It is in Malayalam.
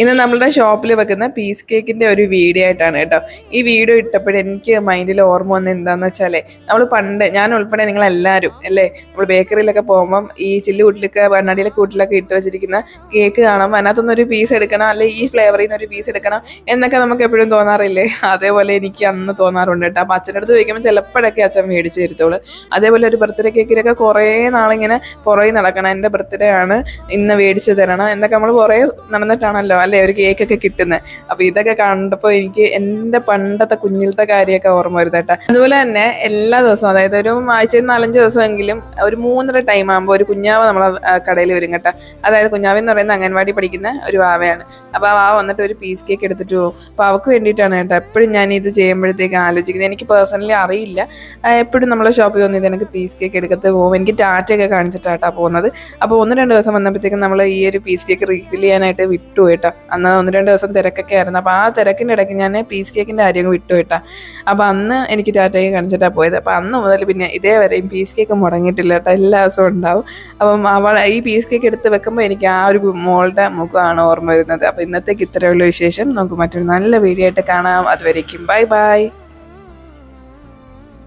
ഇന്ന് നമ്മളുടെ ഷോപ്പിൽ വെക്കുന്ന പീസ് കേക്കിൻ്റെ ഒരു വീഡിയോ ആയിട്ടാണ് കേട്ടോ. ഈ വീഡിയോ ഇട്ടപ്പോഴേ എനിക്ക് മൈൻഡിൽ ഓർമ്മ വന്നത് എന്താണെന്ന് വെച്ചാൽ നമ്മൾ പണ്ട് ഞാൻ ഉൾപ്പെടെ നിങ്ങളെല്ലാവരും അല്ലേ നമ്മൾ ബേക്കറിയിലൊക്കെ പോകുമ്പം ഈ ചില്ലുകൂട്ടിലൊക്കെ കണ്ണാടിയിലെ കൂട്ടിലൊക്കെ ഇട്ട് വെച്ചിരിക്കുന്ന കേക്ക് കാണുമ്പോൾ അതിനകത്തുനിന്ന് ഒരു പീസ് എടുക്കണം, അല്ലെ ഈ ഫ്ലേവറിൽ നിന്ന് ഒരു പീസ് എടുക്കണം എന്നൊക്കെ നമുക്ക് എപ്പോഴും തോന്നാറില്ലേ? അതേപോലെ എനിക്ക് അന്ന് തോന്നാറുണ്ട് കേട്ടോ. അപ്പം അച്ഛൻ്റെ അടുത്ത് ചോദിക്കുമ്പോൾ ചിലപ്പോഴൊക്കെ അച്ഛൻ മേടിച്ച് തരുത്തോളൂ. അതേപോലെ ഒരു ബർത്ത്ഡേ കേക്കിനൊക്കെ കുറേ നാളിങ്ങനെ പുറകെ നടക്കണം, എൻ്റെ ബർത്ത്ഡേ ആണ് ഇന്ന് മേടിച്ച് തരണം എന്നൊക്കെ നമ്മൾ കുറേ നടന്നിട്ടാണല്ലോ അല്ലേ ഒരു കേക്കൊക്കെ കിട്ടുന്നത്. അപ്പോൾ ഇതൊക്കെ കണ്ടപ്പോൾ എനിക്ക് എൻ്റെ പണ്ടത്തെ കുഞ്ഞിലത്തെ കാര്യമൊക്കെ ഓർമ്മ വരുന്നത് കേട്ടോ. അതുപോലെ തന്നെ എല്ലാ ദിവസവും, അതായത് ഒരു ആഴ്ചയിൽ 4-5 ദിവസമെങ്കിലും ഒരു 3:30 ടൈം ആകുമ്പോൾ ഒരു കുഞ്ഞാവ് നമ്മളെ കടയിൽ വരും കേട്ടോ. അതായത് കുഞ്ഞാവെന്ന് പറയുന്നത് അംഗൻവാടി പഠിക്കുന്ന ഒരു വാവയാണ്. അപ്പോൾ ആ വാവ വന്നിട്ട് ഒരു പീസ് കേക്ക് എടുത്തിട്ട് പോകും. അപ്പോൾ അവൾക്ക് വേണ്ടിയിട്ടാണ് കേട്ടോ എപ്പോഴും ഞാൻ ഇത് ചെയ്യുമ്പോഴത്തേക്ക് ആലോചിക്കുന്നത്. എനിക്ക് പേഴ്സണലി അറിയില്ല, എപ്പോഴും നമ്മളെ ഷോപ്പിൽ വന്നിട്ട് എനിക്ക് പീസ് കേക്ക് എടുക്കത്ത് പോകും. എനിക്ക് ടാറ്റയൊക്കെ കാണിച്ചിട്ടാണ് പോകുന്നത്. അപ്പോൾ 1-2 ദിവസം വന്നപ്പോഴത്തേക്കും നമ്മൾ ഈ ഒരു പീസ് കേക്ക് റീഫിൽ ചെയ്യാനായിട്ട് വിട്ടു കേട്ടോ. അന്ന് 1-2 ദിവസം തിരക്കൊക്കെ ആയിരുന്നു. അപ്പോൾ ആ തിരക്കിൻ്റെ ഇടയ്ക്ക് ഞാൻ പീസ് കേക്കിൻ്റെ കാര്യം വിട്ടു കേട്ടോ. അപ്പോൾ അന്ന് എനിക്ക് ടാറ്റയൊക്കെ കാണിച്ചിട്ടാണ് പോയത്. അപ്പോൾ അന്ന് മുതൽ പിന്നെ ഇതേവരെയും പീസ് കേക്ക് മുടങ്ങിയിട്ടില്ല കേട്ടോ, എല്ലാ ദിവസവും ഉണ്ടാവും. അപ്പം ഈ പീസ് കേക്ക് എടുത്ത് വെക്കുമ്പോൾ എനിക്ക് ആ ഒരു മോളുടെ മുഖമാണ് ഓർമ്മ വരുന്നത്. അപ്പോൾ ഇന്നത്തേക്ക് ഇത്രയുള്ള വിശേഷം. നമുക്ക് മറ്റൊരു നല്ല വീഡിയോ ആയിട്ട് കാണാം. അതുവരേക്കും ബൈ ബൈ.